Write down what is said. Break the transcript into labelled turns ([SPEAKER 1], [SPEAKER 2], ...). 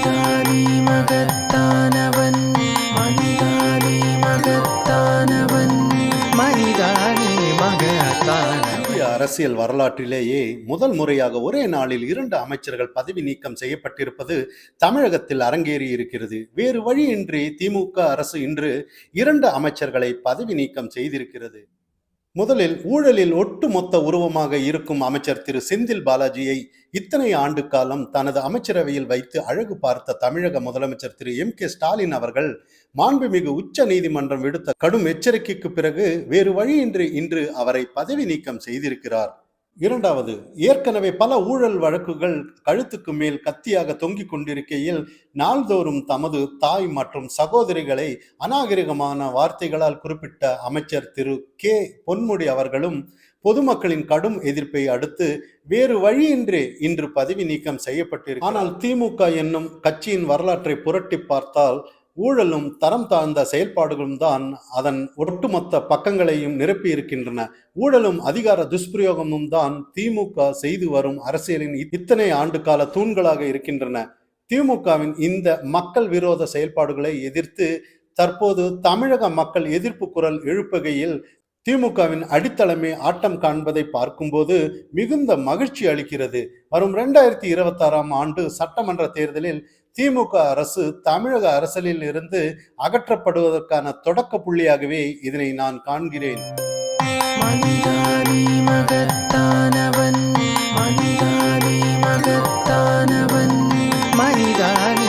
[SPEAKER 1] மனிதானே மகத்தானவன், மனிதானே மகத்தானவன், மனிதானே மகத்தானவன்.
[SPEAKER 2] இந்திய அரசியல் வரலாற்றிலேயே முதல் முறையாக ஒரே நாளில் 2 அமைச்சர்கள் பதவி நீக்கம் செய்யப்பட்டிருப்பது தமிழகத்தில் அரங்கேறி இருக்கிறது. வேறு வழியின்றி திமுக அரசு இன்று 2 அமைச்சர்களை பதவி நீக்கம் செய்திருக்கிறது. முதலில் ஊழலில் ஒட்டுமொத்த உருவமாக இருக்கும் அமைச்சர் திரு செந்தில் பாலாஜியை இத்தனை ஆண்டு காலம் தனது அமைச்சரவையில் வைத்து அழகு பார்த்த தமிழக முதலமைச்சர் திரு M.K. ஸ்டாலின் அவர்கள் மாண்புமிகு உச்ச நீதிமன்றம் விடுத்த கடும் எச்சரிக்கைக்கு பிறகு வேறு வழியின்றி இன்று அவரை பதவி நீக்கம் செய்திருக்கிறார். இரண்டாவது, ஏற்கனவே பல ஊழல் வழக்குகள் கழுத்துக்கு மேல் கத்தியாக தொங்கிக் கொண்டிருக்கையில் நாள்தோறும் தமது தாய் மற்றும் சகோதரிகளை அநாகரிகமான வார்த்தைகளால் குறிப்பிட்ட அமைச்சர் திரு கே பொன்முடி அவர்களும் பொதுமக்களின் கடும் எதிர்ப்பை அடுத்து வேறு வழியின்றி இன்று பதவி நீக்கம் செய்யப்பட்டிருக்கிறார். ஆனால் திமுக என்னும் கட்சியின் வரலாற்றை புரட்டி பார்த்தால் ஊழலும் தரம் தாழ்ந்த செயல்பாடுகளும் தான் அதன் ஒட்டுமொத்த பக்கங்களையும் நிரப்பி இருக்கின்றன. ஊழலும் அதிகார துஷ்பிரயோகமும் தான் திமுக செய்து வரும் அரசியலின் இத்தனை ஆண்டு கால தூண்களாக இருக்கின்றன. திமுகவின் இந்த மக்கள் விரோத செயல்பாடுகளை எதிர்த்து தற்போது தமிழக மக்கள் எதிர்ப்பு குரல் எழுப்புகையில் திமுகவின் அடித்தளமே ஆட்டம் காண்பதை பார்க்கும்போது மிகுந்த மகிழ்ச்சி அளிக்கிறது. வரும் 2026 ஆண்டு சட்டமன்ற தேர்தலில் திமுக அரசு தமிழக அரசியலில் இருந்து அகற்றப்படுவதற்கான தொடக்க புள்ளியாகவே இதனை நான் காண்கிறேன்.
[SPEAKER 1] மனிதானே மகத்தானவன், மனிதானே மகத்தானவன், மனிதானே